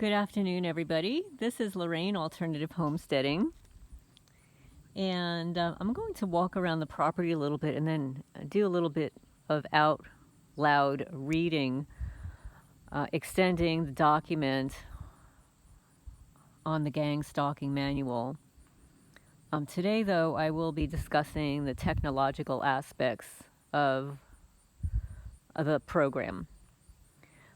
Good afternoon, everybody. This is Lorraine, Alternative Homesteading. And I'm going to walk around the property a little bit and then do a little bit of out loud reading, extending the document on the Gang Stalking Manual. Today, though, I will be discussing the technological aspects of the program.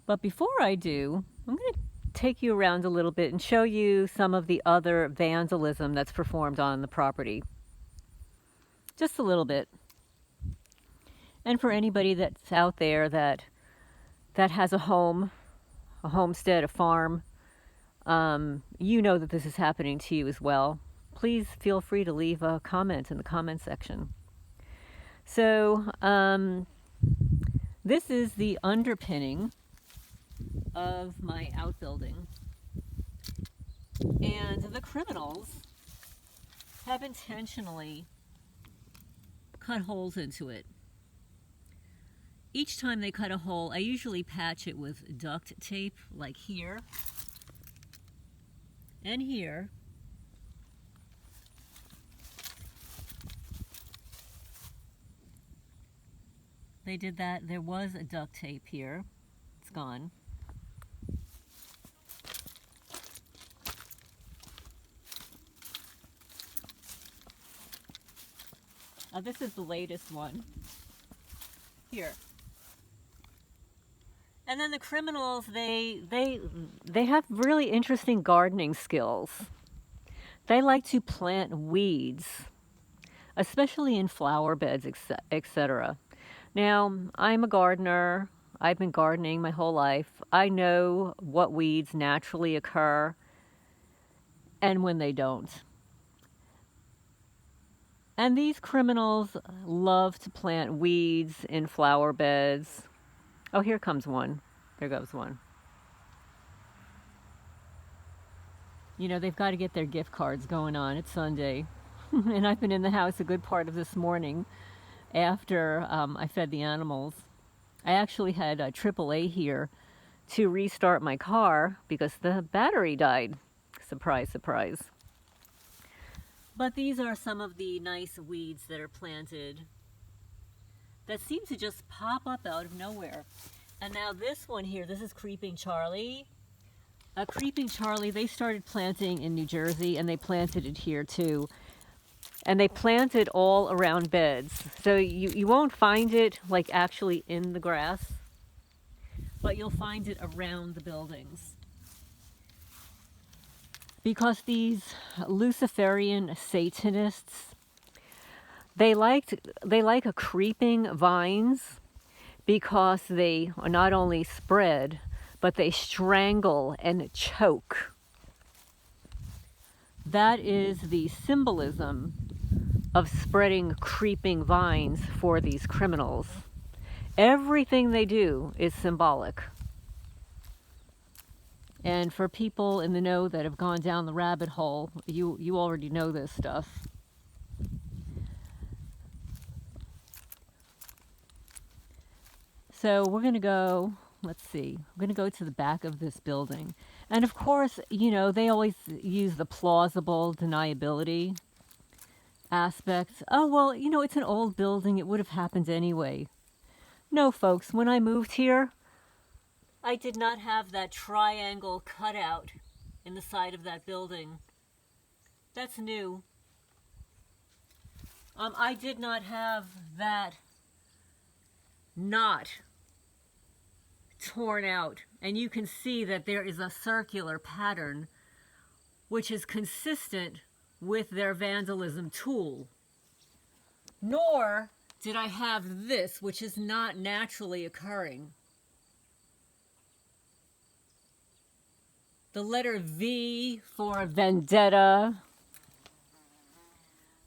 But before I do, I'm going to take you around a little bit and show you some of the other vandalism that's performed on the property. Just a little bit. And for anybody that's out there that has a home, a homestead, a farm, you know that this is happening to you as well. Please feel free to leave a comment in the comment section. So this is the underpinning of my outbuilding, and the criminals have intentionally cut holes into it. Each time they cut a hole, I usually patch it with duct tape, like here and here. They did that. There was a duct tape here. It's gone. This is the latest one here. And then the criminals, they have really interesting gardening skills. They like to plant weeds, especially in flower beds, etc. Now, I'm a gardener. I've been gardening my whole life. I know what weeds naturally occur and when they don't. And these criminals love to plant weeds in flower beds. Oh, here comes one. There goes one. You know, they've got to get their gift cards going on. It's Sunday. And I've been in the house a good part of this morning after I fed the animals. I actually had a AAA here to restart my car because the battery died. Surprise, surprise. But these are some of the nice weeds that are planted that seem to just pop up out of nowhere. And now this one here, this is Creeping Charlie. Creeping Charlie, they started planting in New Jersey, and they planted it here too. And they plant it all around beds. So you won't find it like actually in the grass, but you'll find it around the buildings. Because these Luciferian Satanists, they like a creeping vines because they not only spread, but they strangle and choke. That is the symbolism of spreading creeping vines for these criminals. Everything they do is symbolic. And for people in the know that have gone down the rabbit hole, you already know this stuff. So we're going to go, let's see, we're going to go to the back of this building. And of course, you know, they always use the plausible deniability aspect. Oh, well, you know, it's an old building. It would have happened anyway. No, folks, when I moved here, I did not have that triangle cut out in the side of that building. That's new. I did not have that knot torn out. And you can see that there is a circular pattern which is consistent with their vandalism tool. Nor did I have this, which is not naturally occurring. The letter V for vendetta.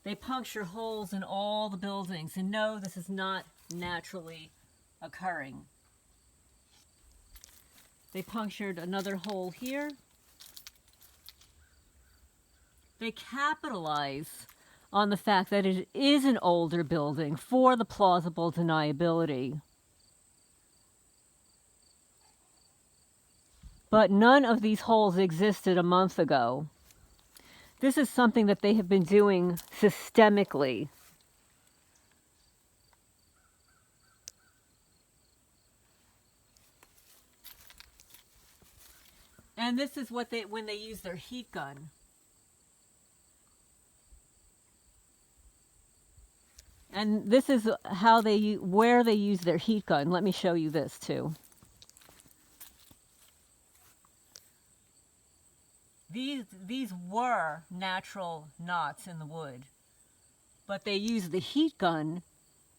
They puncture holes in all the buildings. And no, this is not naturally occurring. They punctured another hole here. They capitalize on the fact that it is an older building for the plausible deniability. But none of these holes existed a month ago. This is something that they have been doing systemically. And this is what when they use their heat gun. And this is how where they use their heat gun. Let me show you this too. These were natural knots in the wood, but they use the heat gun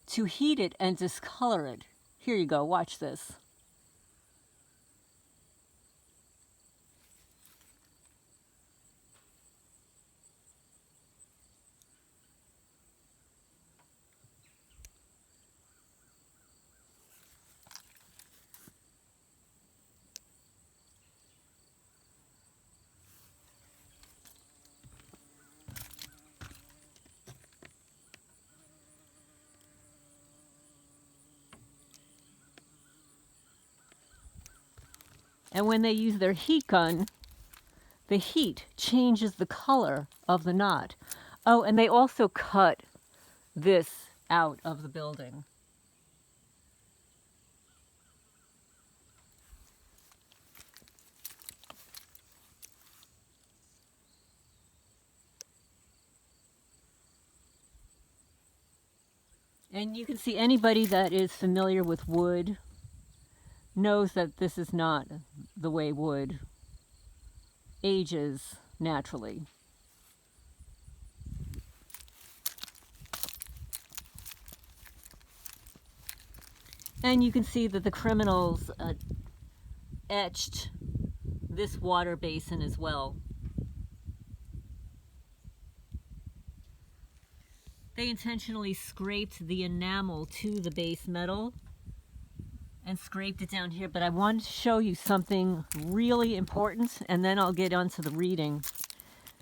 to heat it and discolor it. Here you go, watch this. And when they use their heat gun, the heat changes the color of the knot. Oh, and they also cut this out of the building. And you can see anybody that is familiar with wood knows that this is not the way wood ages naturally. And you can see that the criminals etched this water basin as well. They intentionally scraped the enamel to the base metal and scraped it down here, but I wanted to show you something really important, and then I'll get onto the reading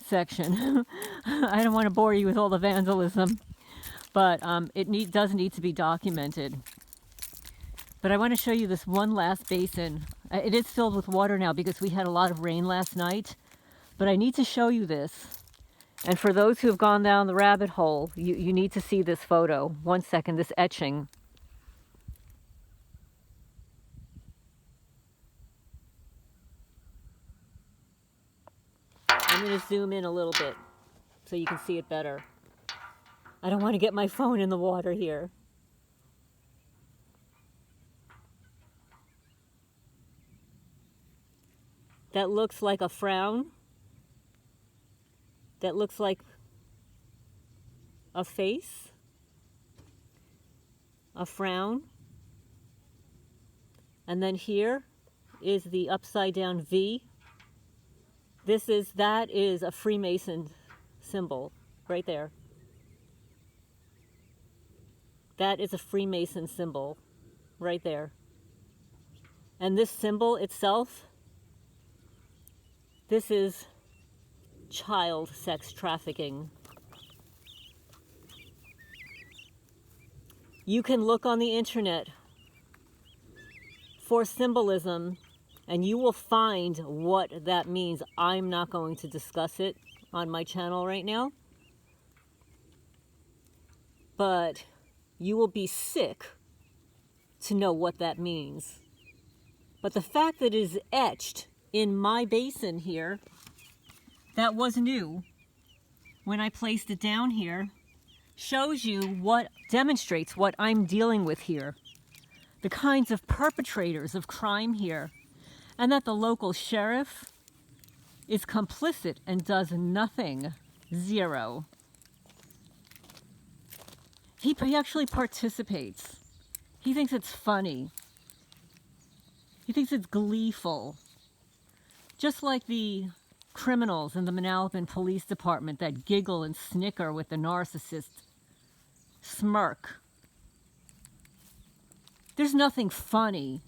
section. I don't want to bore you with all the vandalism, but it does need to be documented. But I want to show you this one last basin. It is filled with water now because we had a lot of rain last night, but I need to show you this. And for those who have gone down the rabbit hole, you need to see this photo. 1 second, this etching. I'm going to zoom in a little bit so you can see it better. I don't want to get my phone in the water here. That looks like a frown. That looks like a face. A frown. And then here is the upside down V. That is a Freemason symbol right there. That is a Freemason symbol right there. And this symbol itself, this is child sex trafficking. You can look on the internet for symbolism and you will find what that means. I'm not going to discuss it on my channel right now, but you will be sick to know what that means. But the fact that it is etched in my basin here, that was new when I placed it down here, shows you demonstrates what I'm dealing with here. The kinds of perpetrators of crime here, and that the local sheriff is complicit and does nothing. Zero. He actually participates. He thinks it's funny. He thinks it's gleeful. Just like the criminals in the Manalapan Police Department that giggle and snicker with the narcissist smirk. There's nothing funny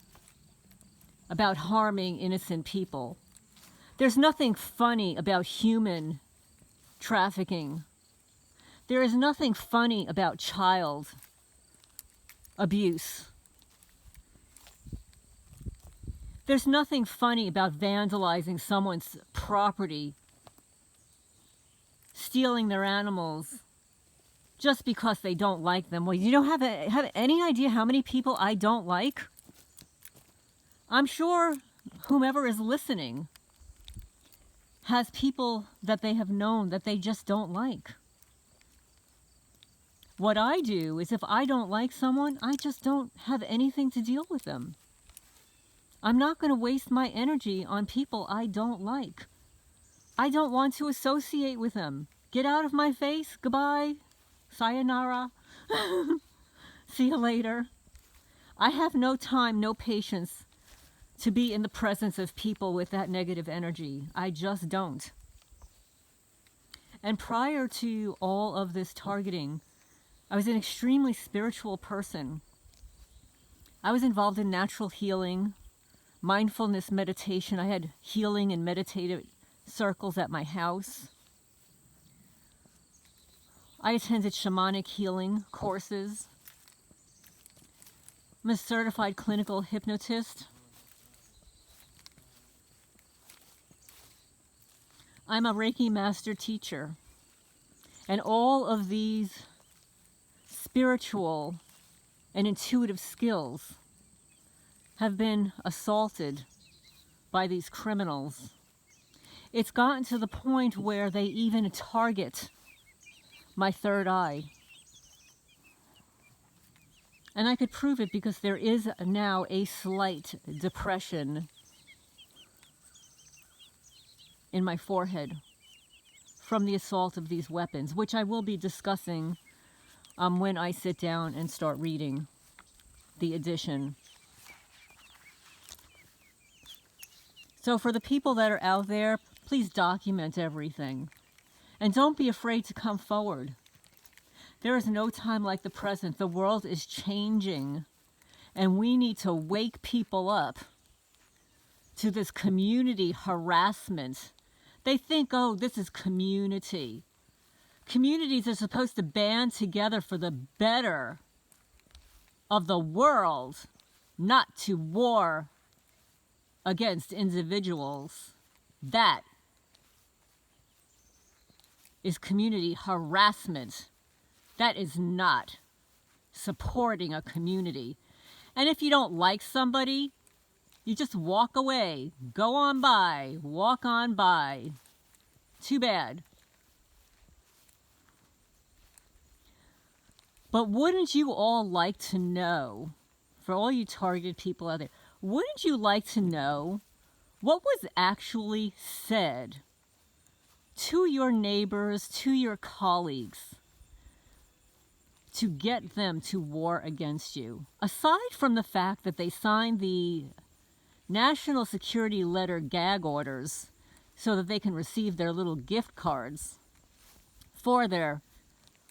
about harming innocent people. There's nothing funny about human trafficking. There is nothing funny about child abuse. There's nothing funny about vandalizing someone's property, stealing their animals, just because they don't like them. Well, you don't have any idea how many people I don't like? I'm sure whomever is listening has people that they have known that they just don't like. What I do is if I don't like someone, I just don't have anything to deal with them. I'm not going to waste my energy on people I don't like. I don't want to associate with them. Get out of my face. Goodbye. Sayonara. See you later. I have no time, no patience to be in the presence of people with that negative energy. I just don't. And prior to all of this targeting, I was an extremely spiritual person. I was involved in natural healing, mindfulness meditation. I had healing and meditative circles at my house. I attended shamanic healing courses. I'm a certified clinical hypnotist. I'm a Reiki master teacher. And all of these spiritual and intuitive skills have been assaulted by these criminals. It's gotten to the point where they even target my third eye. And I could prove it because there is now a slight depression in my forehead from the assault of these weapons, which I will be discussing when I sit down and start reading the edition. So for the people that are out there, please document everything. And don't be afraid to come forward. There is no time like the present. The world is changing. And we need to wake people up to this community harassment. They think, oh, this is community. Communities are supposed to band together for the better of the world, not to war against individuals. That is community harassment. That is not supporting a community. And if you don't like somebody, you just walk away. Go on by. Walk on by. Too bad. But wouldn't you all like to know, for all you targeted people out there, wouldn't you like to know what was actually said to your neighbors, to your colleagues, to get them to war against you? Aside from the fact that they signed the national security letter gag orders so that they can receive their little gift cards for their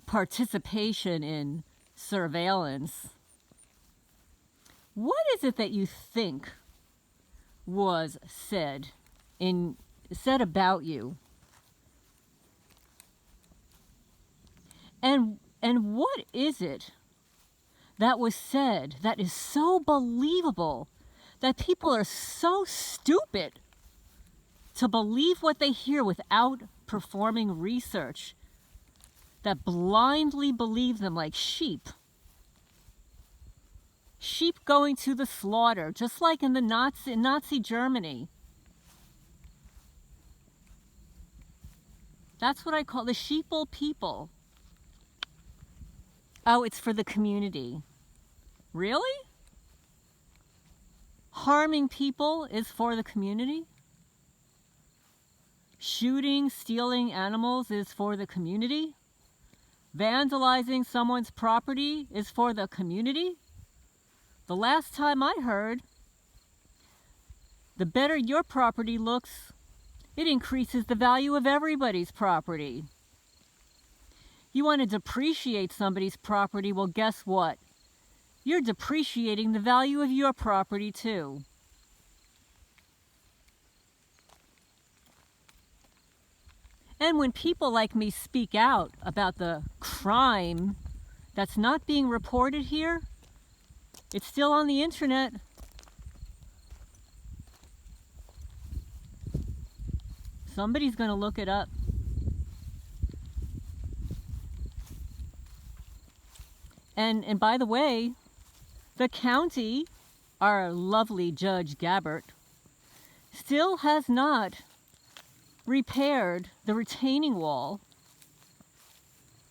participation in surveillance, what is it that you think was said about you? And what is it that was said that is so believable that people are so stupid to believe what they hear without performing research, that blindly believe them like sheep? Sheep going to the slaughter, just like in Nazi Germany. That's what I call the sheeple people. Oh, it's for the community. Really? Harming people is for the community? Shooting, stealing animals is for the community? Vandalizing someone's property is for the community? The last time I heard, the better your property looks, it increases the value of everybody's property. You want to depreciate somebody's property, well, guess what? You're depreciating the value of your property too. And when people like me speak out about the crime that's not being reported here, it's still on the internet. Somebody's going to look it up. And by the way, the county, our lovely Judge Gabbert, still has not repaired the retaining wall.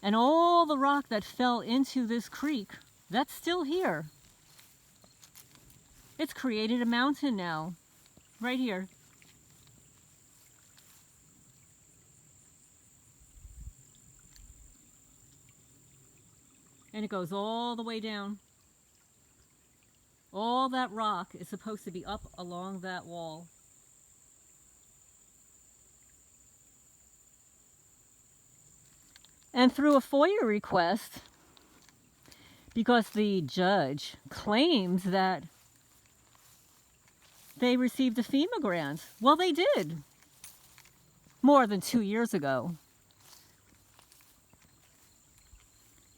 And all the rock that fell into this creek, that's still here. It's created a mountain now, right here. And it goes all the way down. All that rock is supposed to be up along that wall. And through a FOIA request, because the judge claims that they received a FEMA grant. Well, they did. More than 2 years ago.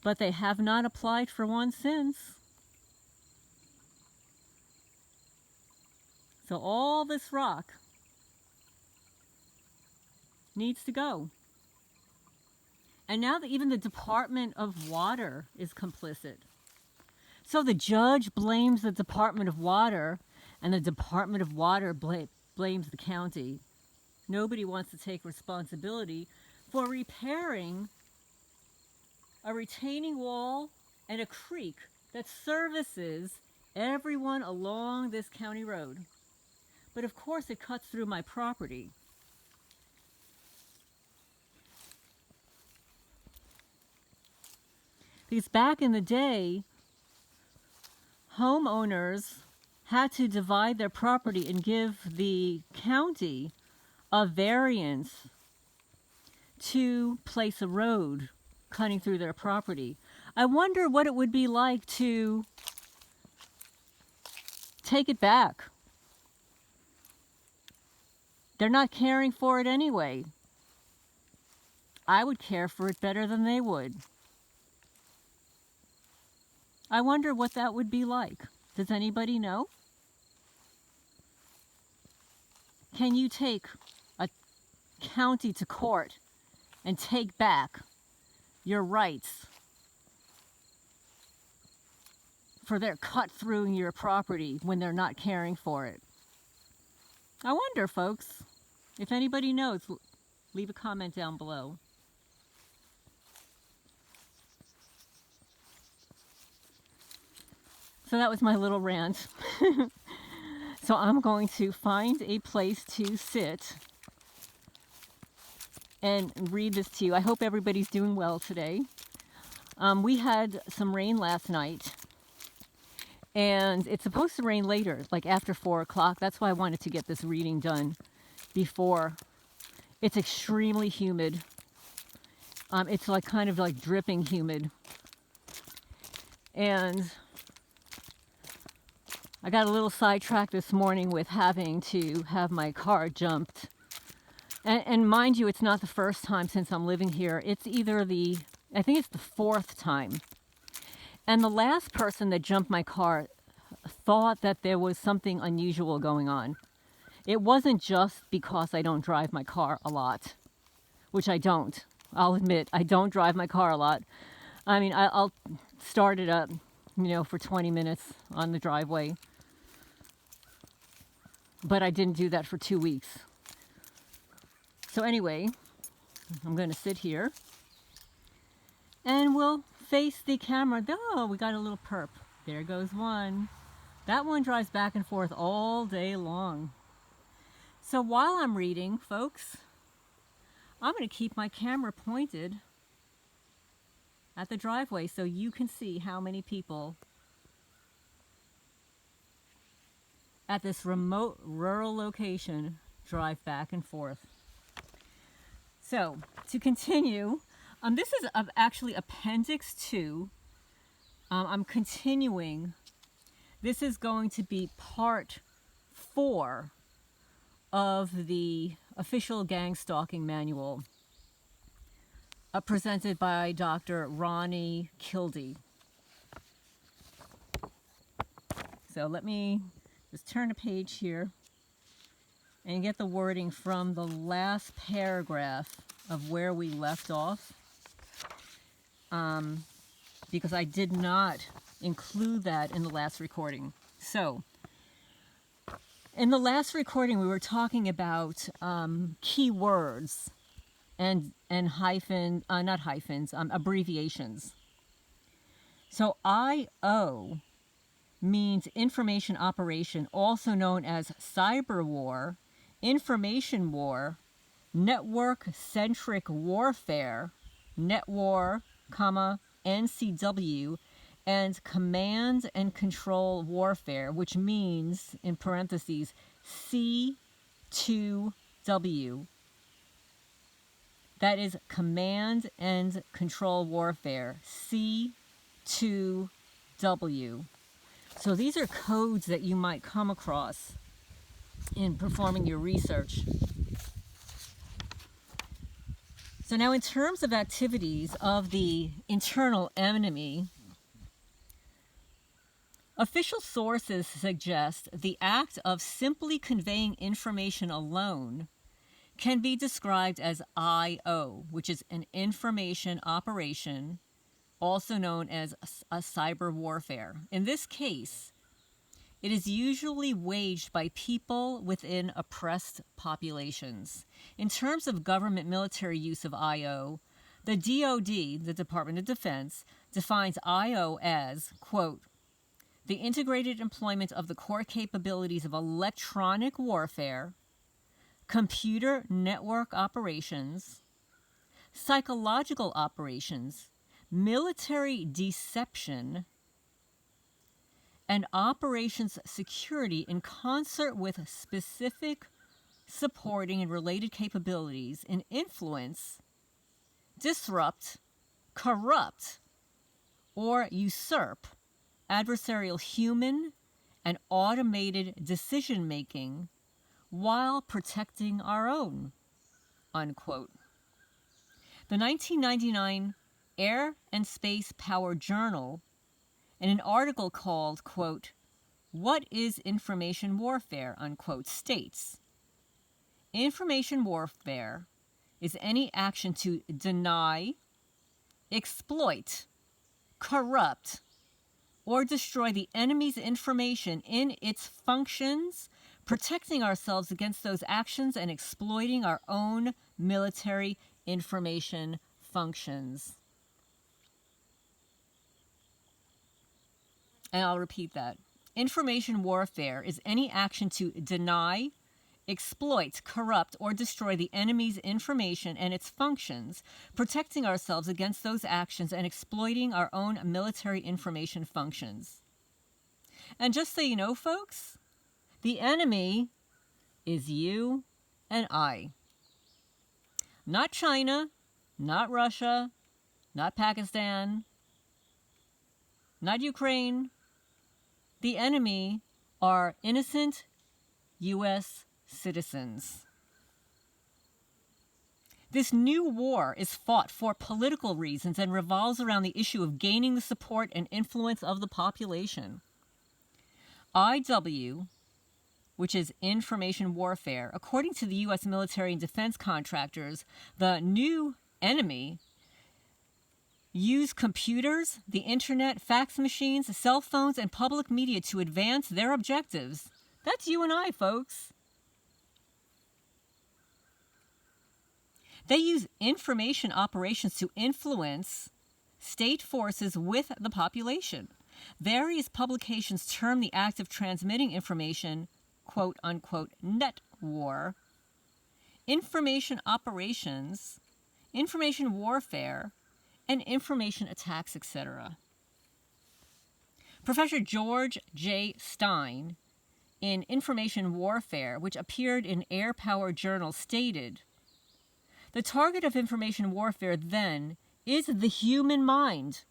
But they have not applied for one since. So all this rock needs to go. And now that even the Department of Water is complicit. So the judge blames the Department of Water, and the Department of Water blames the county. Nobody wants to take responsibility for repairing a retaining wall and a creek that services everyone along this county road. But of course it cuts through my property. Because back in the day, homeowners had to divide their property and give the county a variance to place a road cutting through their property. I wonder what it would be like to take it back. They're not caring for it anyway. I would care for it better than they would. I wonder what that would be like. Does anybody know? Can you take a county to court and take back your rights for their cut through your property when they're not caring for it? I wonder, folks. If anybody knows, leave a comment down below. So that was my little rant. So I'm going to find a place to sit and read this to you. I hope everybody's doing well today. We had some rain last night, and it's supposed to rain later, like after 4 o'clock. That's why I wanted to get this reading done before. It's extremely humid. It's like kind of like dripping humid. And I got a little sidetracked this morning with having to have my car jumped. And mind you, it's not the first time since I'm living here. It's either I think it's the 4th time. And the last person that jumped my car thought that there was something unusual going on. It wasn't just because I don't drive my car a lot, which I don't. I'll admit, I don't drive my car a lot. I mean, I'll start it up, for 20 minutes on the driveway. But I didn't do that for 2 weeks. So anyway, I'm going to sit here. And we'll face the camera. Oh, we got a little perp. There goes one. That one drives back and forth all day long. So while I'm reading, folks, I'm going to keep my camera pointed at the driveway so you can see how many people at this remote rural location drive back and forth. So to continue, this is actually Appendix 2. I'm continuing. This is going to be part 4 of the official Gang Stalking Manual, presented by Dr. Rauni Kilde. So let me just turn a page here. and get the wording from the last paragraph of where we left off, because I did not include that in the last recording. So, in the last recording, we were talking about keywords and not hyphens, abbreviations. So IO means information operation, also known as cyber war, information war, network-centric warfare, net war, NCW, and command and control warfare, which means, in parentheses, C2W. That is command and control warfare, C2W. So these are codes that you might come across in performing your research. So now, in terms of activities of the internal enemy, official sources suggest the act of simply conveying information alone can be described as IO, which is an information operation, also known as a cyber warfare. In this case, it is usually waged by people within oppressed populations. In terms of government military use of IO, the DoD, the Department of Defense, defines IO as, quote, the integrated employment of the core capabilities of electronic warfare, computer network operations, psychological operations, military deception, and operations security in concert with specific supporting and related capabilities in influence, disrupt, corrupt, or usurp adversarial human and automated decision-making while protecting our own, unquote. The 1999 Air and Space Power Journal, in an article called, quote, What is Information Warfare, unquote, states, information warfare is any action to deny, exploit, corrupt, or destroy the enemy's information in its functions, protecting ourselves against those actions and exploiting our own military information functions. And I'll repeat that. Information warfare is any action to deny, exploit, corrupt, or destroy the enemy's information and its functions, protecting ourselves against those actions and exploiting our own military information functions. And just so you know, folks, the enemy is you and I. Not China, not Russia, not Pakistan, not Ukraine. The enemy are innocent U.S. citizens. This new war is fought for political reasons and revolves around the issue of gaining the support and influence of the population. IW, which is information warfare, according to the U.S. military and defense contractors, the new enemy use computers, the internet, fax machines, cell phones, and public media to advance their objectives. That's you and I, folks. They use information operations to influence state forces with the population. Various publications term the act of transmitting information, quote unquote, net war, information operations, information warfare, and information attacks, etc. Professor George J. Stein, in Information Warfare, which appeared in Air Power Journal, stated, the target of information warfare, then, is the human mind.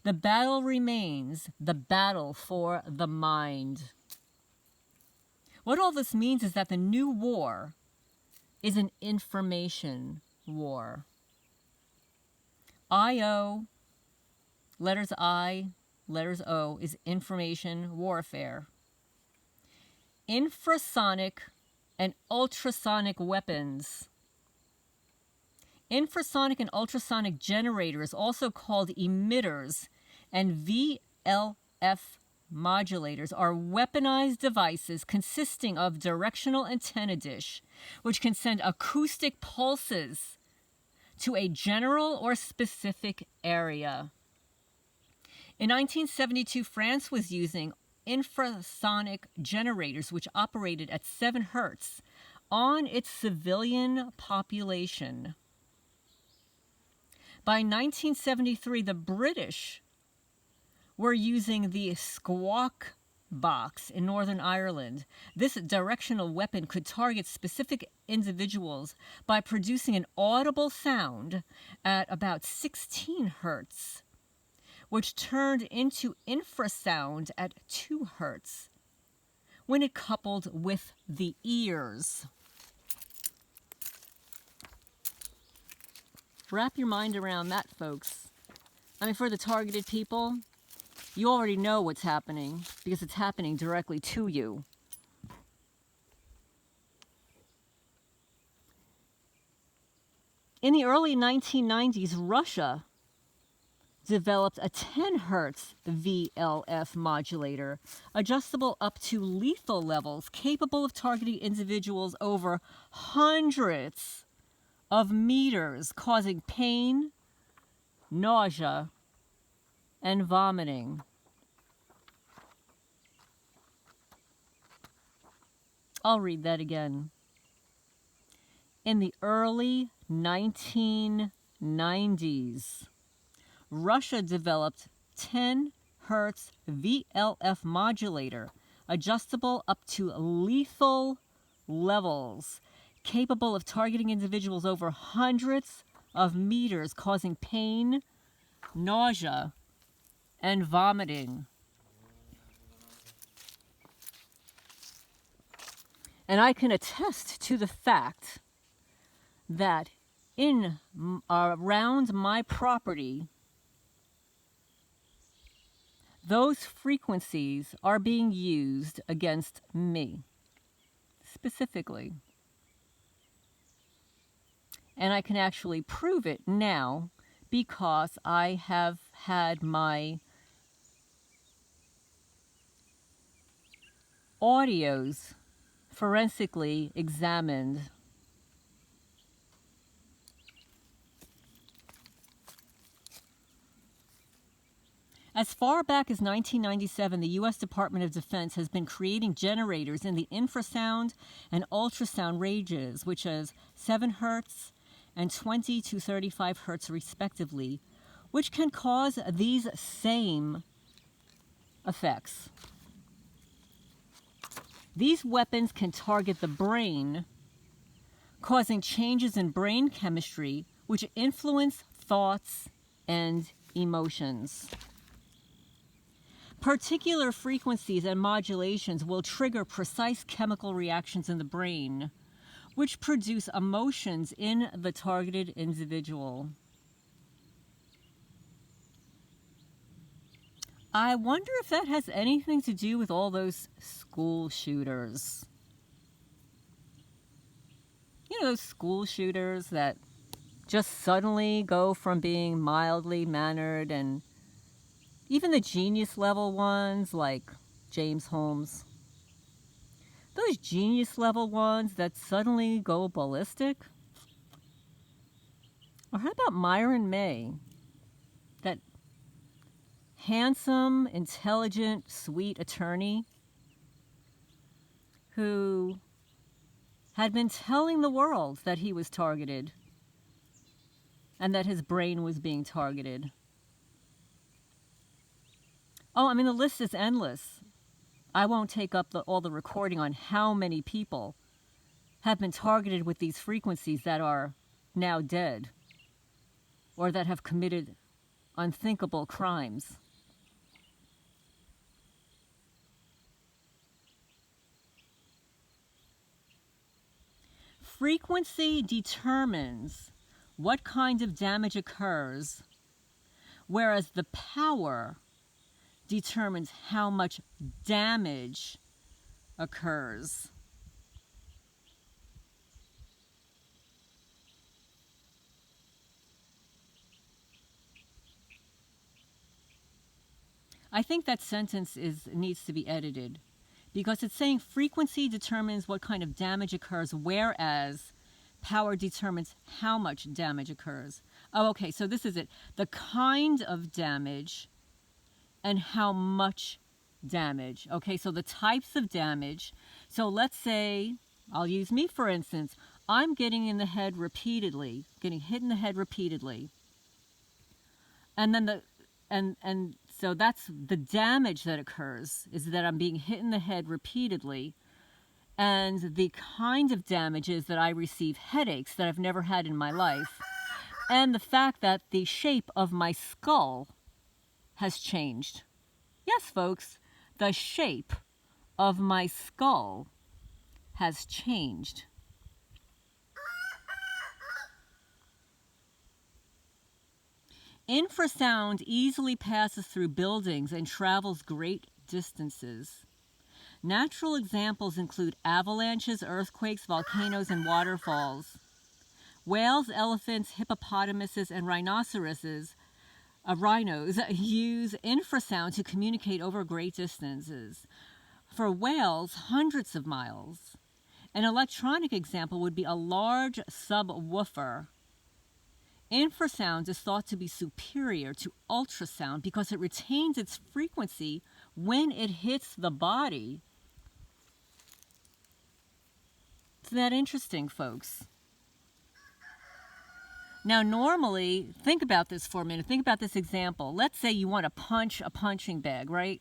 The battle remains the battle for the mind. What all this means is that the new war is an information war. IO, letters I, letters O, is information warfare. Infrasonic and ultrasonic weapons. Infrasonic and ultrasonic generators, also called emitters, and VLF modulators, are weaponized devices consisting of directional antenna dish, which can send acoustic pulses to a general or specific area. In 1972, France was using infrasonic generators, which operated at 7 hertz, on its civilian population. By 1973, the British were using the Squawk Box in Northern Ireland. This directional weapon could target specific individuals by producing an audible sound at about 16 hertz, which turned into infrasound at 2 hertz when it coupled with the ears. Wrap your mind around that, folks. I mean, for the targeted people, you already know what's happening because it's happening directly to you. In the early 1990s, Russia developed a 10 hertz VLF modulator, adjustable up to lethal levels, capable of targeting individuals over hundreds of meters, causing pain, nausea, and vomiting. I'll read that again. In the early 1990s, Russia developed 10 hertz VLF modulator, adjustable up to lethal levels, capable of targeting individuals over hundreds of meters, causing pain, nausea, and vomiting. And I can attest to the fact that in around my property, those frequencies are being used against me, specifically. And I can actually prove it now because I have had my audios forensically examined. As far back as 1997, the U.S. Department of Defense has been creating generators in the infrasound and ultrasound ranges, which is 7 hertz and 20 to 35 hertz respectively, which can cause these same effects. These weapons can target the brain, causing changes in brain chemistry, which influence thoughts and emotions. Particular frequencies and modulations will trigger precise chemical reactions in the brain, which produce emotions in the targeted individual. I wonder if that has anything to do with all those school shooters. You know, those school shooters that just suddenly go from being mildly mannered, and even the genius level ones like James Holmes. Those genius level ones that suddenly go ballistic. Or how about Myron May? That handsome, intelligent, sweet attorney who had been telling the world that he was targeted and that his brain was being targeted. Oh, I mean, the list is endless. I won't take up all the recording on how many people have been targeted with these frequencies that are now dead or that have committed unthinkable crimes. Frequency determines what kind of damage occurs, whereas the power determines how much damage occurs. I think that sentence needs to be edited, because it's saying frequency determines what kind of damage occurs, whereas power determines how much damage occurs. Oh, okay, so this is it. The kind of damage and how much damage. Okay, so the types of damage. So let's say, I'll use me for instance, I'm getting in the head repeatedly, getting hit in the head repeatedly. And then so that's the damage that occurs, is that I'm being hit in the head repeatedly. And the kind of damage is that I receive headaches that I've never had in my life. And the fact that the shape of my skull has changed. Yes, folks, the shape of my skull has changed. Infrasound easily passes through buildings and travels great distances. Natural examples include avalanches, earthquakes, volcanoes, and waterfalls. Whales, elephants, hippopotamuses, and rhinos use infrasound to communicate over great distances. For whales, hundreds of miles. An electronic example would be a large subwoofer. Infrasound is thought to be superior to ultrasound because it retains its frequency when it hits the body. Isn't that interesting, folks? Now, normally, think about this for a minute. Think about this example. Let's say you want to punch a punching bag, right?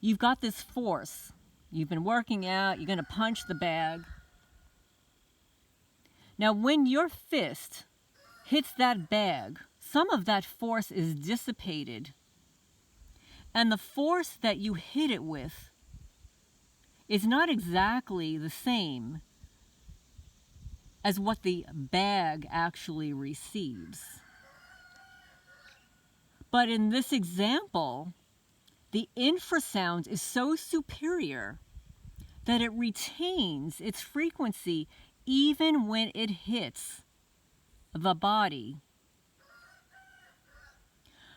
You've got this force. You've been working out. You're going to punch the bag. Now, when your fist hits that bag, some of that force is dissipated. And the force that you hit it with is not exactly the same as what the bag actually receives. But in this example, the infrasound is so superior that it retains its frequency even when it hits the body.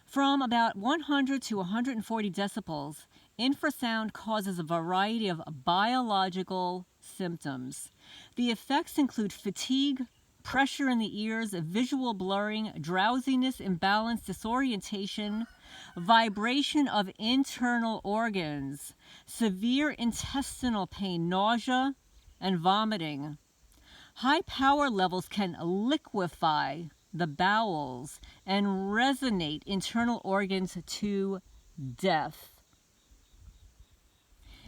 From about 100 to 140 decibels, infrasound causes a variety of biological symptoms. The effects include fatigue, pressure in the ears, visual blurring, drowsiness, imbalance, disorientation, vibration of internal organs, severe intestinal pain, nausea, and vomiting. High power levels can liquefy the bowels and resonate internal organs to death.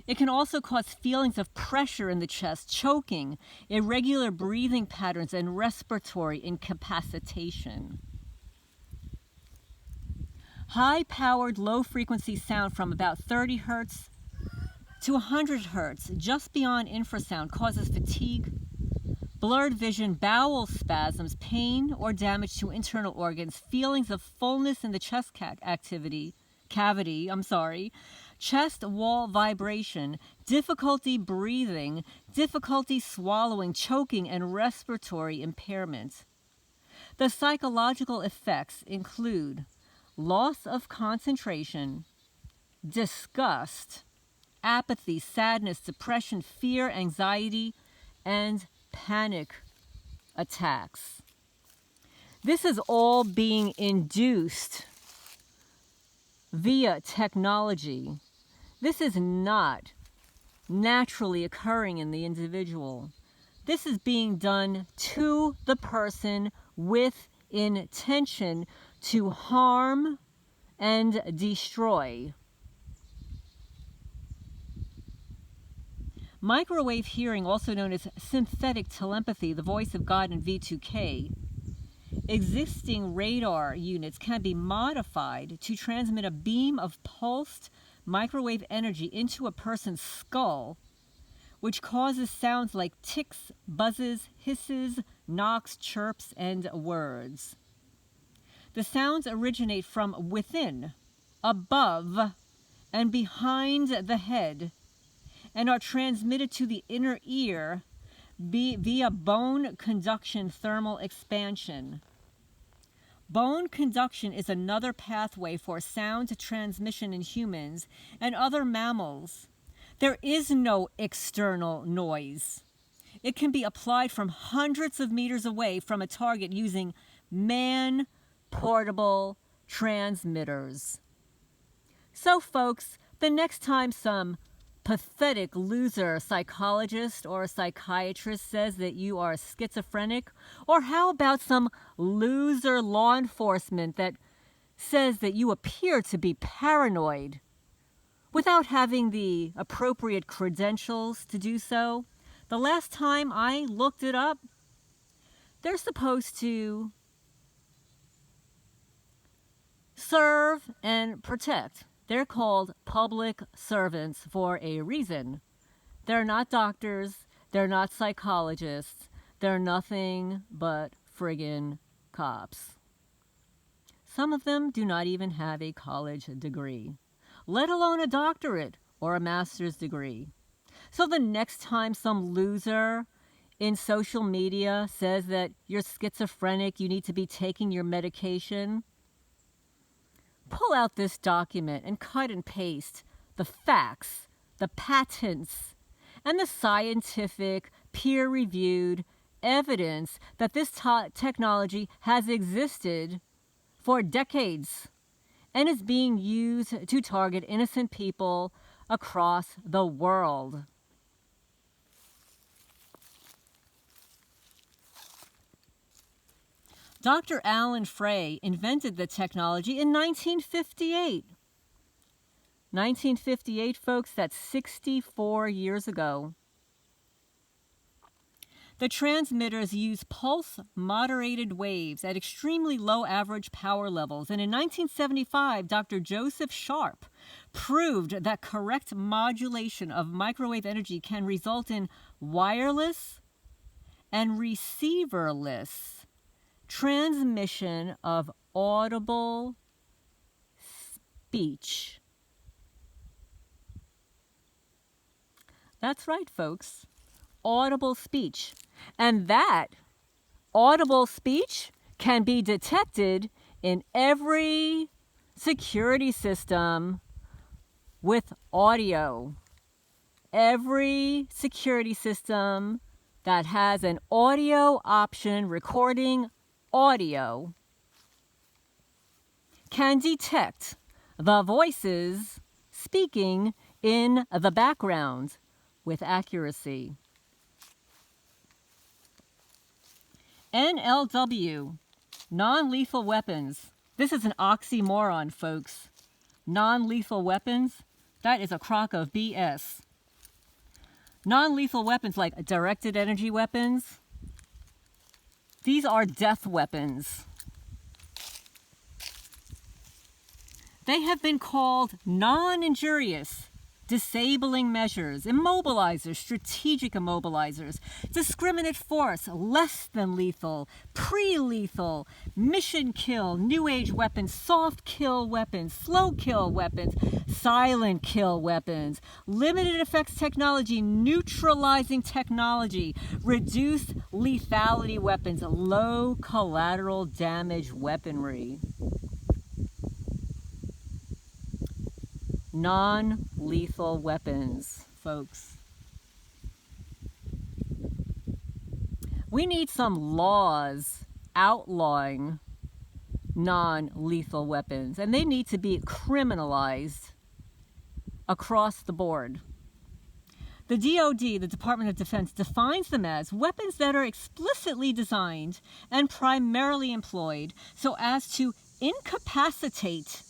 It can also cause feelings of pressure in the chest, choking, irregular breathing patterns, and respiratory incapacitation. High-powered, low-frequency sound from about 30 hertz to 100 hertz, just beyond infrasound, causes fatigue, blurred vision, bowel spasms, pain or damage to internal organs, feelings of fullness in the chest cavity, chest wall vibration, difficulty breathing, difficulty swallowing, choking, and respiratory impairment. The psychological effects include loss of concentration, disgust, apathy, sadness, depression, fear, anxiety, and panic attacks. This is all being induced via technology. This is not naturally occurring in the individual. This is being done to the person with intention to harm and destroy. Microwave hearing, also known as synthetic telepathy, the voice of God in V2K. Existing radar units can be modified to transmit a beam of pulsed microwave energy into a person's skull, which causes sounds like ticks, buzzes, hisses, knocks, chirps, and words. The sounds originate from within, above, and behind the head, and are transmitted to the inner ear via bone conduction thermal expansion. Bone conduction is another pathway for sound transmission in humans and other mammals. There is no external noise. It can be applied from hundreds of meters away from a target using man-portable transmitters. So, folks, the next time some pathetic loser psychologist or psychiatrist says that you are schizophrenic, or how about some loser law enforcement that says that you appear to be paranoid without having the appropriate credentials to do so, the last time I looked it up, they're supposed to serve and protect. They're called public servants for a reason. They're not doctors. They're not psychologists. They're nothing but friggin' cops. Some of them do not even have a college degree, let alone a doctorate or a master's degree. So the next time some loser in social media says that you're schizophrenic, you need to be taking your medication, pull out this document and cut and paste the facts, the patents, and the scientific, peer-reviewed evidence that this technology has existed for decades and is being used to target innocent people across the world. Dr. Alan Frey invented the technology in 1958. 1958, folks, that's 64 years ago. The transmitters use pulse-moderated waves at extremely low average power levels. And in 1975, Dr. Joseph Sharp proved that correct modulation of microwave energy can result in wireless and receiverless transmission of audible speech. That's right, folks. Audible speech. And that audible speech can be detected in every security system with audio. Every security system that has an audio option recording audio can detect the voices speaking in the background with accuracy. NLW, non-lethal weapons. This is an oxymoron, folks. Non-lethal weapons, that is a crock of BS. Non-lethal weapons like directed energy weapons, these are death weapons. They have been called non-injurious, disabling measures, immobilizers, strategic immobilizers, discriminate force, less than lethal, pre-lethal, mission kill, new age weapons, soft kill weapons, slow kill weapons, silent kill weapons, limited effects technology, neutralizing technology, reduced lethality weapons, low collateral damage weaponry. Non-lethal weapons, folks. We need some laws outlawing non-lethal weapons, and they need to be criminalized across the board. The DoD, the Department of Defense, defines them as weapons that are explicitly designed and primarily employed so as to incapacitate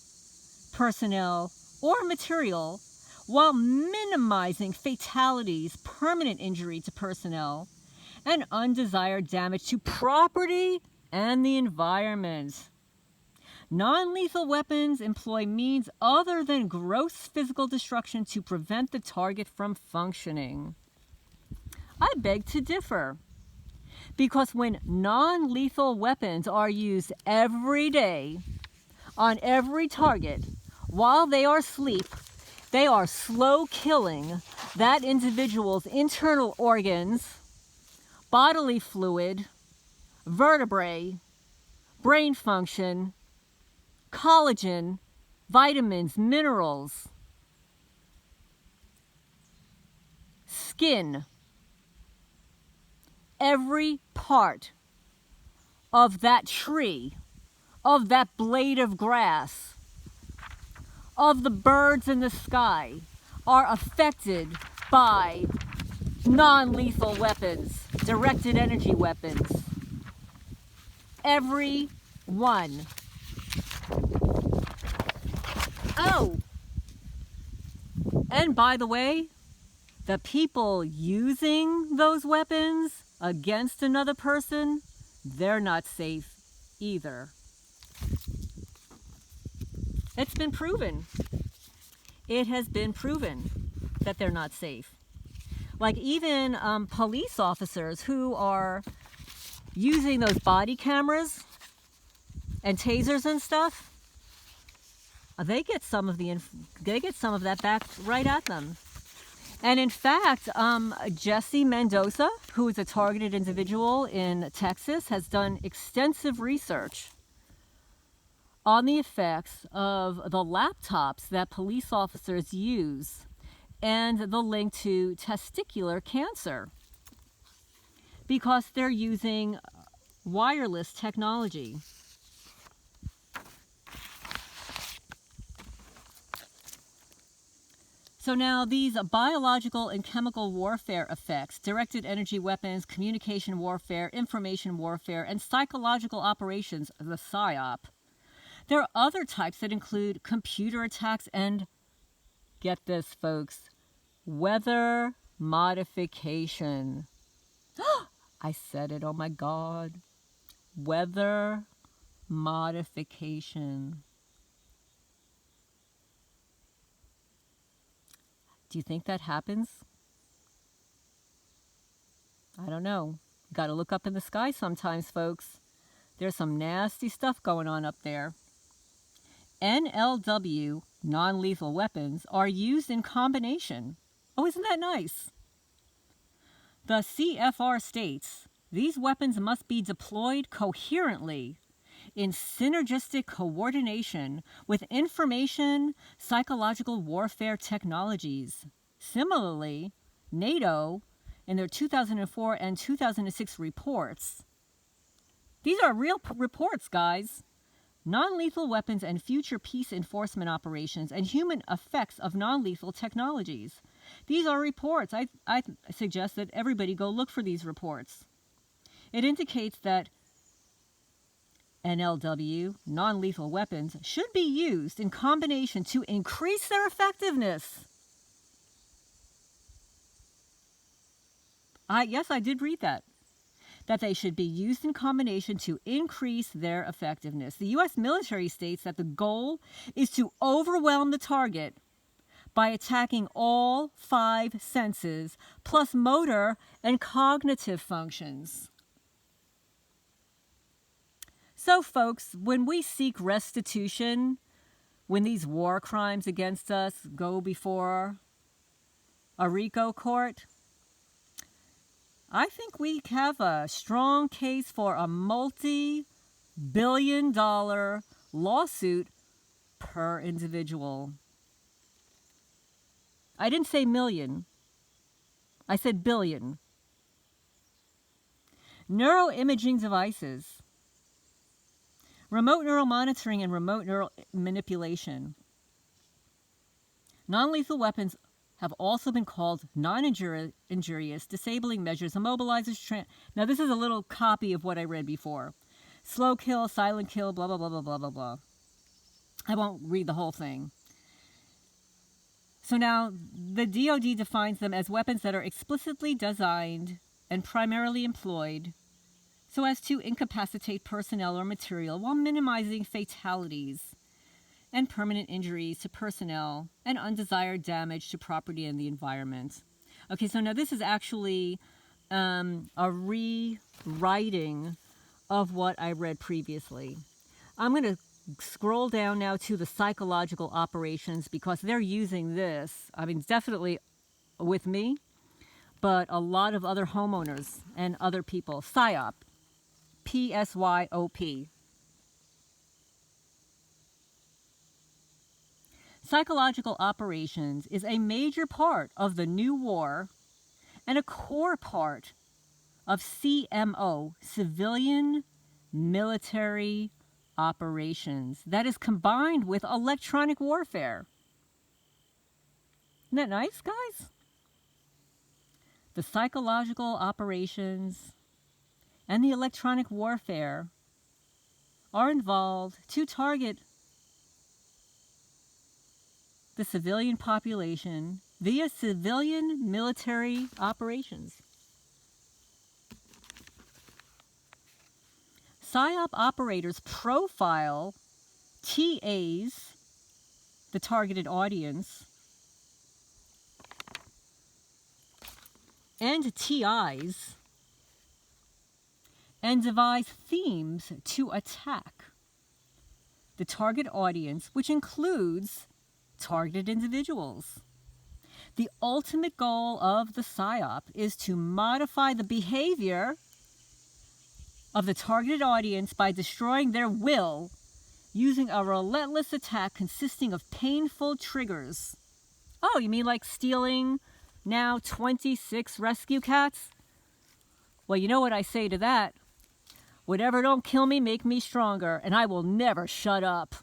personnel or material while minimizing fatalities, permanent injury to personnel, and undesired damage to property and the environment. Non-lethal weapons employ means other than gross physical destruction to prevent the target from functioning. I beg to differ, because when non-lethal weapons are used every day on every target, while they are asleep, they are slow killing that individual's internal organs, bodily fluid, vertebrae, brain function, collagen, vitamins, minerals, skin, every part of that tree, of that blade of grass, of the birds in the sky are affected by non-lethal weapons, directed energy weapons. Every one. Oh, and by the way, the people using those weapons against another person, they're not safe either. It's been proven. It has been proven that they're not safe. Like even police officers who are using those body cameras and tasers and stuff, they get some of that back right at them. And in fact, Jesse Mendoza, who is a targeted individual in Texas, has done extensive research on the effects of the laptops that police officers use and the link to testicular cancer because they're using wireless technology. So now these biological and chemical warfare effects, directed energy weapons, communication warfare, information warfare, and psychological operations, the PsyOp. There are other types that include computer attacks and, get this folks, weather modification. I said it, oh my God. Weather modification. Do you think that happens? I don't know. Got to look up in the sky sometimes, folks. There's some nasty stuff going on up there. NLW, non-lethal weapons, are used in combination. Oh, isn't that nice? The CFR states, these weapons must be deployed coherently in synergistic coordination with information psychological warfare technologies. Similarly, NATO, in their 2004 and 2006 reports, these are real reports, guys. Non-lethal weapons and future peace enforcement operations and human effects of non-lethal technologies. These are reports. I suggest that everybody go look for these reports. It indicates that NLW, non-lethal weapons, should be used in combination to increase their effectiveness. Yes, I did read that. That they should be used in combination to increase their effectiveness. The U.S. military states that the goal is to overwhelm the target by attacking all 5 senses, plus motor and cognitive functions. So, folks, when we seek restitution, when these war crimes against us go before a RICO court, I think we have a strong case for a multi-billion-dollar lawsuit per individual. I didn't say million. I said billion. Neuroimaging devices. Remote neural monitoring and remote neural manipulation. Non-lethal weapons have also been called non-injurious, disabling measures, immobilizers. Now, this is a little copy of what I read before. Slow kill, silent kill, blah, blah, blah, blah, blah, blah, blah. I won't read the whole thing. So now, the DoD defines them as weapons that are explicitly designed and primarily employed so as to incapacitate personnel or material while minimizing fatalities and permanent injuries to personnel and undesired damage to property and the environment. Okay, so now this is actually a rewriting of what I read previously. I'm going to scroll down now to the psychological operations because they're using this, I mean, definitely with me, but a lot of other homeowners and other people. PsyOp, P-S-Y-O-P. Psychological operations is a major part of the new war and a core part of CMO, civilian military operations, that is combined with electronic warfare. Isn't that nice, guys? The psychological operations and the electronic warfare are involved to target the civilian population via civilian military operations. PsyOp operators profile TAs, the targeted audience, and TIs, and devise themes to attack the target audience, which includes targeted individuals. The ultimate goal of the PsyOp is to modify the behavior of the targeted audience by destroying their will using a relentless attack consisting of painful triggers. Oh, you mean like stealing now 26 rescue cats? Well, you know what I say to that? Whatever don't kill me, make me stronger, and I will never shut up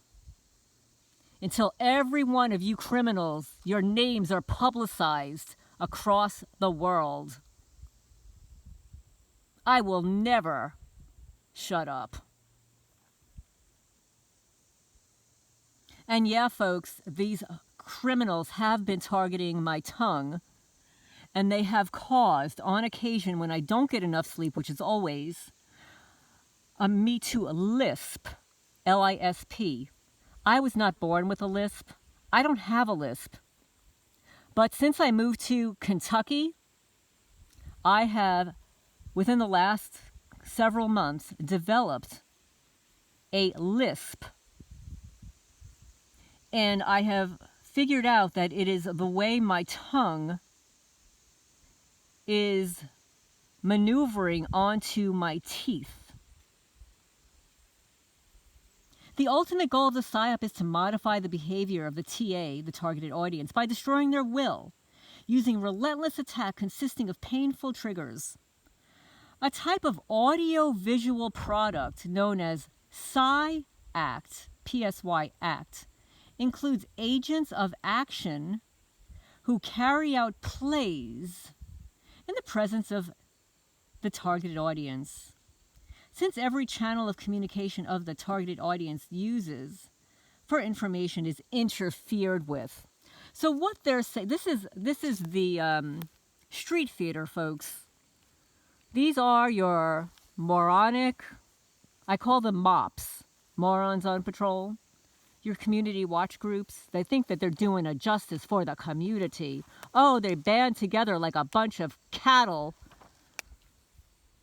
until every one of you criminals, your names are publicized across the world. I will never shut up. And yeah, folks, these criminals have been targeting my tongue, and they have caused, on occasion when I don't get enough sleep, which is always, me to lisp, L-I-S-P. I was not born with a lisp. I don't have a lisp. But since I moved to Kentucky, I have, within the last several months, developed a lisp. And I have figured out that it is the way my tongue is maneuvering onto my teeth. The ultimate goal of the PsyOp is to modify the behavior of the TA, the targeted audience, by destroying their will, using relentless attack consisting of painful triggers. A type of audio-visual product known as PsyAct, P-S-Y Act, includes agents of action who carry out plays in the presence of the targeted audience. Since every channel of communication of the targeted audience uses for information is interfered with. So what they're saying, this is the street theater, folks. These are your moronic, I call them MOPs, morons on patrol, your community watch groups. They think that they're doing a justice for the community. Oh, they band together like a bunch of cattle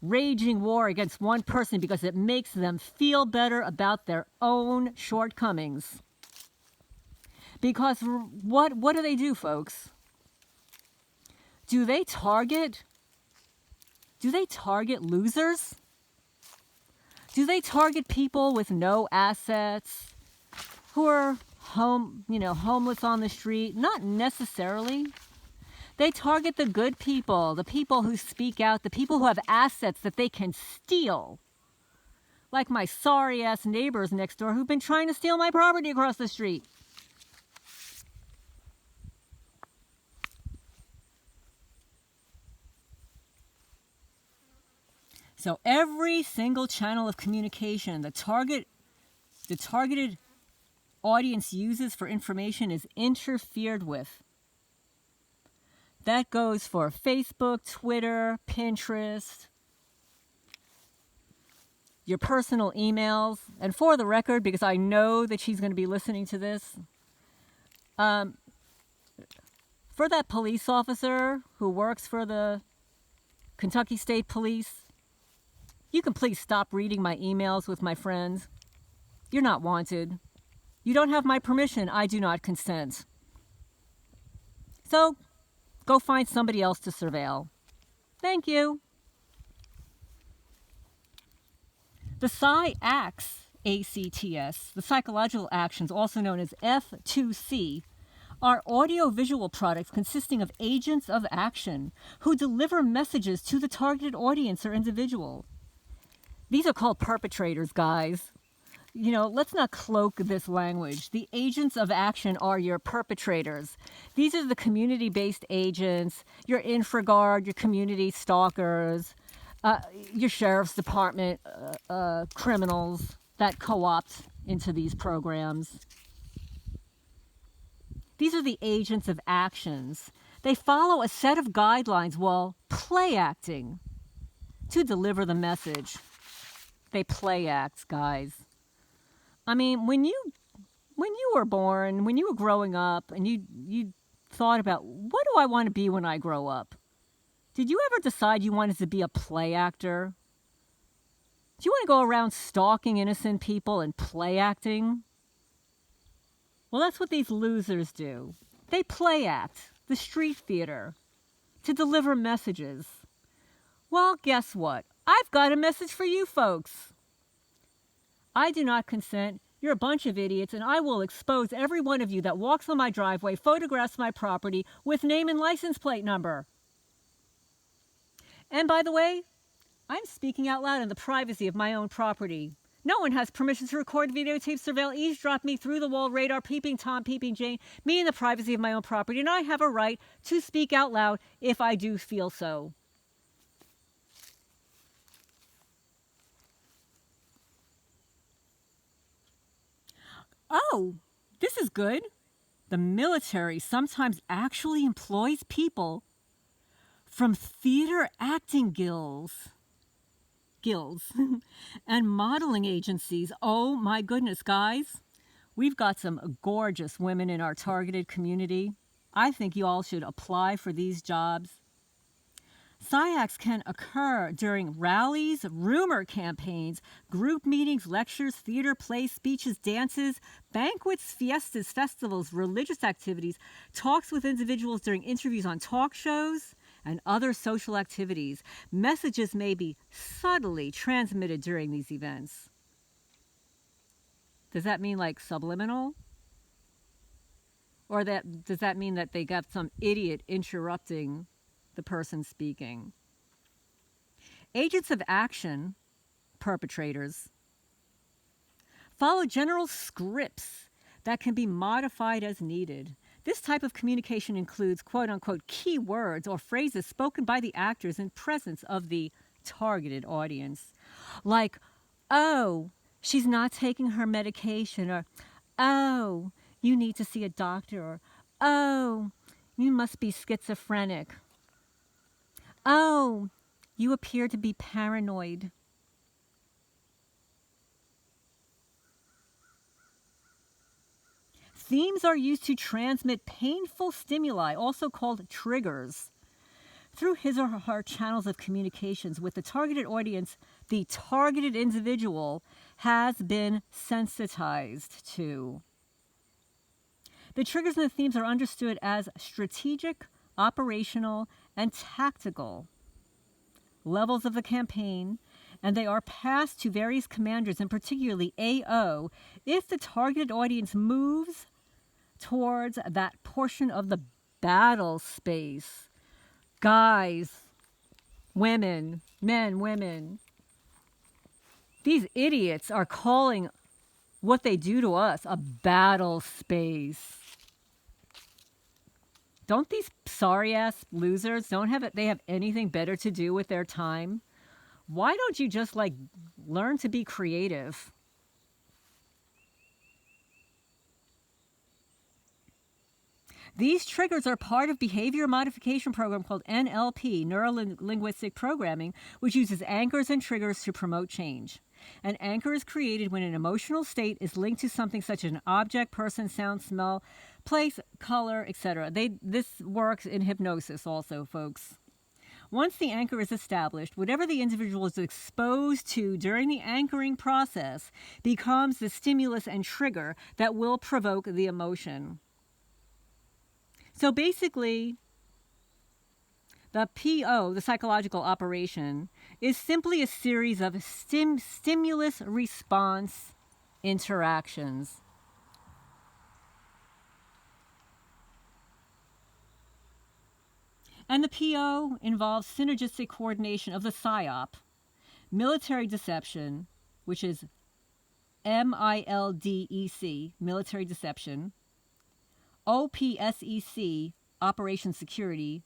raging war against one person because it makes them feel better about their own shortcomings. Because what do they do, folks? Do they target losers? Do they target people with no assets, who are homeless on the street? Not necessarily. They target the good people, the people who speak out, the people who have assets that they can steal. Like my sorry-ass neighbors next door who've been trying to steal my property across the street. So every single channel of communication the targeted audience uses for information is interfered with. That goes for Facebook, Twitter, Pinterest, your personal emails. And for the record, because I know that she's going to be listening to this, for that police officer who works for the Kentucky State Police, you can please stop reading my emails with my friends. You're not wanted. You don't have my permission. I do not consent. So, go find somebody else to surveil. Thank you. The PsyActs, ACTS, the psychological actions, also known as F2C, are audio-visual products consisting of agents of action who deliver messages to the targeted audience or individual. These are called perpetrators, guys. You know, let's not cloak this language. The agents of action are your perpetrators. These are the community-based agents, your InfraGuard, your community stalkers, your sheriff's department criminals that co-opt into these programs. These are the agents of actions. They follow a set of guidelines while play acting to deliver the message. They play act, guys. I mean, when you were born, when you were growing up, and you thought about, what do I want to be when I grow up? Did you ever decide you wanted to be a play actor? Do you want to go around stalking innocent people and play acting? Well, that's what these losers do. They play act, the street theater, to deliver messages. Well, guess what? I've got a message for you folks. I do not consent. You're a bunch of idiots, and I will expose every one of you that walks on my driveway, photographs my property with name and license plate number. And by the way, I'm speaking out loud in the privacy of my own property. No one has permission to record, videotape, surveil, eavesdrop me, through the wall, radar, peeping Tom, peeping Jane, me in the privacy of my own property, and I have a right to speak out loud if I do feel so. Oh, this is good. The military sometimes actually employs people from theater acting guilds and modeling agencies. Oh my goodness, guys. We've got some gorgeous women in our targeted community. I think you all should apply for these jobs. PsyOps can occur during rallies, rumor campaigns, group meetings, lectures, theater, plays, speeches, dances, banquets, fiestas, festivals, religious activities, talks with individuals during interviews on talk shows, and other social activities. Messages may be subtly transmitted during these events. Does that mean like subliminal? Or does that mean that they got some idiot interrupting the person speaking? Agents of action, perpetrators, follow general scripts that can be modified as needed. This type of communication includes quote-unquote key words or phrases spoken by the actors in presence of the targeted audience. Like, oh, she's not taking her medication, or oh, you need to see a doctor, or oh, you must be schizophrenic. Oh, you appear to be paranoid. Themes are used to transmit painful stimuli, also called triggers, through his or her channels of communications with the targeted audience the targeted individual has been sensitized to. The triggers and the themes are understood as strategic, operational, and tactical levels of the campaign, and they are passed to various commanders, and particularly AO, if the targeted audience moves towards that portion of the battle space. Guys, women, men, women, these idiots are calling what they do to us a battle space. Don't these sorry-ass losers, they have anything better to do with their time? Why don't you just, learn to be creative? These triggers are part of behavior modification program called NLP, Neuro-Linguistic Programming, which uses anchors and triggers to promote change. An anchor is created when an emotional state is linked to something such as an object, person, sound, smell, place, color, etc. This works in hypnosis also, folks. Once the anchor is established, whatever the individual is exposed to during the anchoring process becomes the stimulus and trigger that will provoke the emotion. So basically, the PO, the psychological operation, is simply a series of stimulus-response interactions. And the PO involves synergistic coordination of the PsyOp, military deception, which is MILDEC, military deception, OPSEC, operation security,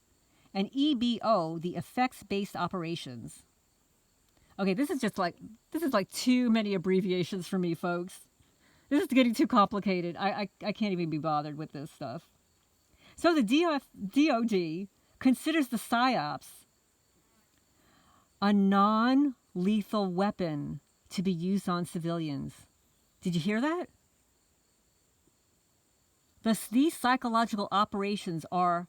and EBO, the effects-based operations. Okay, this is like too many abbreviations for me, folks. This is getting too complicated. I can't even be bothered with this stuff. So the DOD considers the PsyOps a non-lethal weapon to be used on civilians. Did you hear that? Thus, these psychological operations are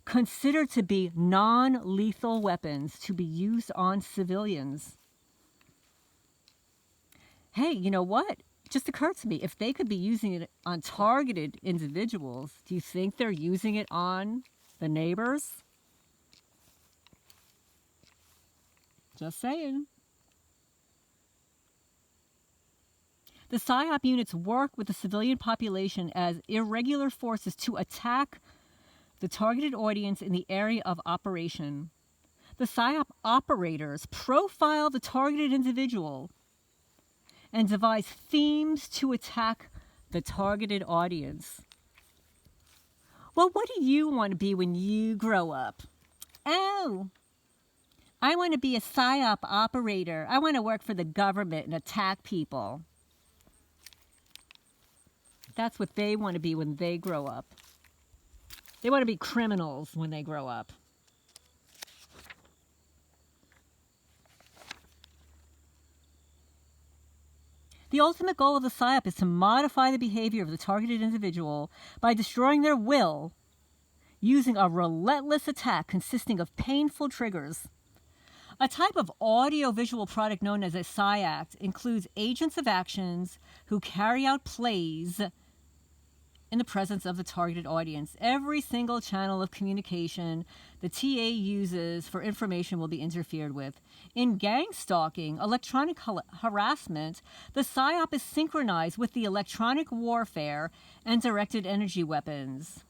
considered to be non-lethal weapons to be used on civilians. Hey, you know what? Just occurred to me, if they could be using it on targeted individuals, do you think they're using it on the neighbors? Just saying. The PsyOp units work with the civilian population as irregular forces to attack the targeted audience in the area of operation. The PsyOp operators profile the targeted individual and devise themes to attack the targeted audience. Well, what do you want to be when you grow up? Oh, I want to be a PsyOp operator. I want to work for the government and attack people. That's what they want to be when they grow up. They want to be criminals when they grow up. The ultimate goal of the PsyOp is to modify the behavior of the targeted individual by destroying their will using a relentless attack consisting of painful triggers. A type of audio-visual product known as a PsyAct includes agents of actions who carry out plays in the presence of the targeted audience. Every single channel of communication the TA uses for information will be interfered with. In gang stalking, electronic harassment, the PsyOp is synchronized with the electronic warfare and directed energy weapons.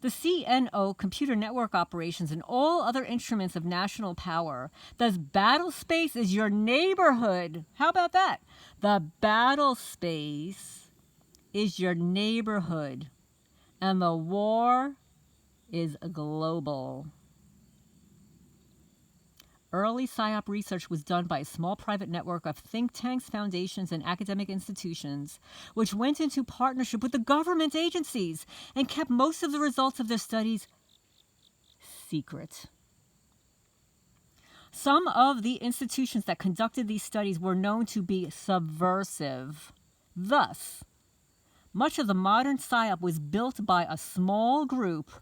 The CNO, computer network operations, and all other instruments of national power. Thus, battle space is your neighborhood. How about that? The battle space is your neighborhood, and the war is global. Early PsyOp research was done by a small private network of think tanks, foundations, and academic institutions, which went into partnership with the government agencies and kept most of the results of their studies secret. Some of the institutions that conducted these studies were known to be subversive. Thus, much of the modern PsyOp was built by a small group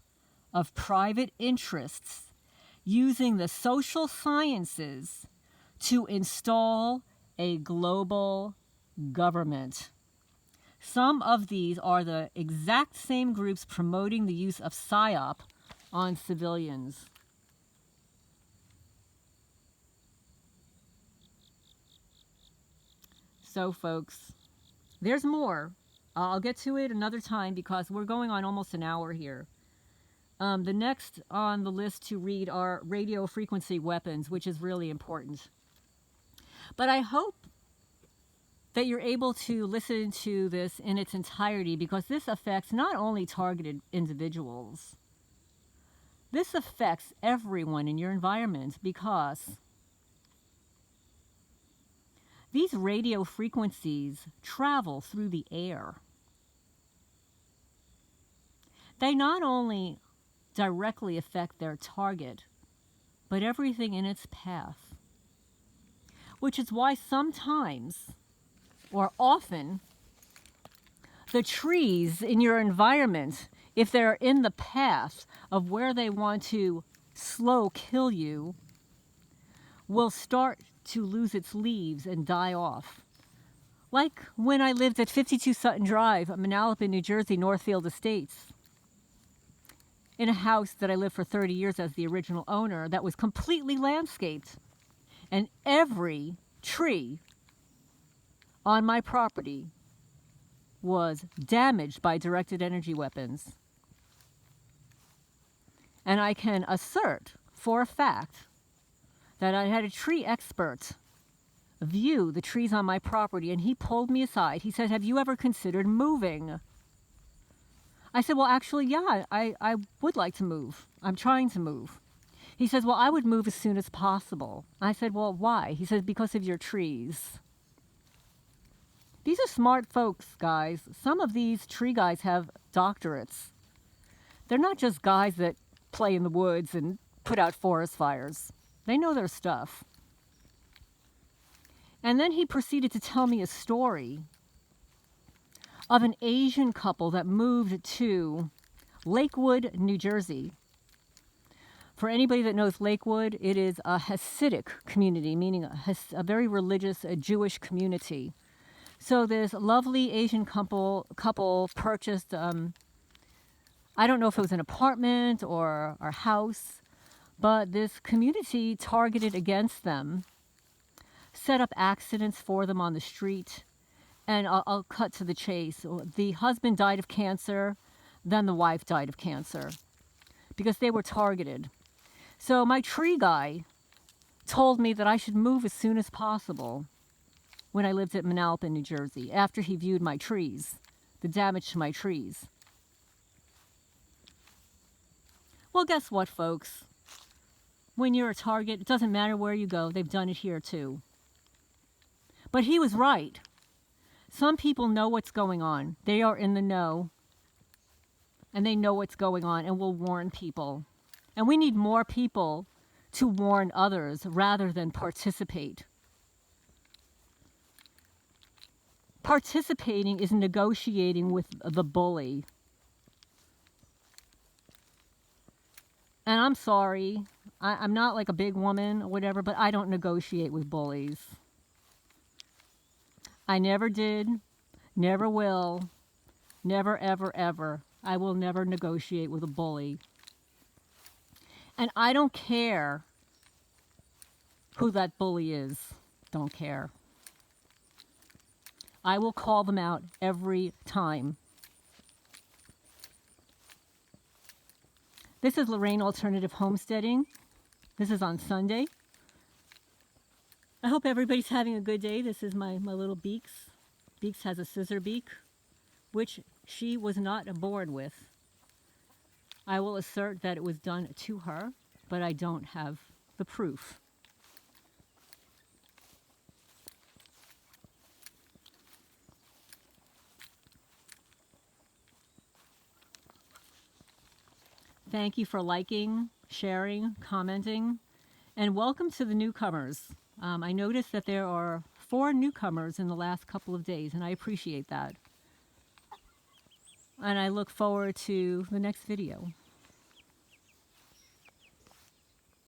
of private interests using the social sciences to install a global government. Some of these are the exact same groups promoting the use of PsyOp on civilians. So, folks, there's more. I'll get to it another time because we're going on almost an hour here. The next on the list to read are radio frequency weapons, which is really important. But I hope that you're able to listen to this in its entirety because this affects not only targeted individuals. This affects everyone in your environment because these radio frequencies travel through the air. They not only directly affect their target, but everything in its path. Which is why sometimes, or often, the trees in your environment, if they're in the path of where they want to slow kill you, will start to lose its leaves and die off. Like when I lived at 52 Sutton Drive, Manalapan, New Jersey, Northfield Estates, in a house that I lived for 30 years as the original owner that was completely landscaped. And every tree on my property was damaged by directed energy weapons. And I can assert for a fact that I had a tree expert view the trees on my property, and he pulled me aside. He said, "Have you ever considered moving?" I said, "Well, actually, yeah, I would like to move. I'm trying to move." He says, "Well, I would move as soon as possible." I said, "Well, why?" He says, "Because of your trees." These are smart folks, guys. Some of these tree guys have doctorates. They're not just guys that play in the woods and put out forest fires. They know their stuff. And then he proceeded to tell me a story of an Asian couple that moved to Lakewood, New Jersey. For anybody that knows Lakewood, it is a Hasidic community, meaning a very religious Jewish community. So this lovely Asian couple purchased, I don't know if it was an apartment or a house, but this community targeted against them, set up accidents for them on the street, and I'll cut to the chase. The husband died of cancer, then the wife died of cancer, because they were targeted. So my tree guy told me that I should move as soon as possible when I lived at Manalapan, New Jersey, after he viewed my trees, the damage to my trees. Well, guess what, folks? When you're a target, it doesn't matter where you go. They've done it here, too. But he was right. Some people know what's going on. They are in the know, and they know what's going on and will warn people. And we need more people to warn others rather than participate. Participating is negotiating with the bully. And I'm sorry, I'm not like a big woman or whatever, but I don't negotiate with bullies. I never did, never will, never, ever, ever. I will never negotiate with a bully. And I don't care who that bully is. Don't care. I will call them out every time. This is Lorraine Alternative Homesteading. This is on Sunday. I hope everybody's having a good day. This is my little Beaks. Beaks has a scissor beak, which she was not born with. I will assert that it was done to her, but I don't have the proof. Thank you for liking, sharing, commenting, and welcome to the newcomers. I noticed that there are 4 newcomers in the last couple of days, and I appreciate that. And I look forward to the next video.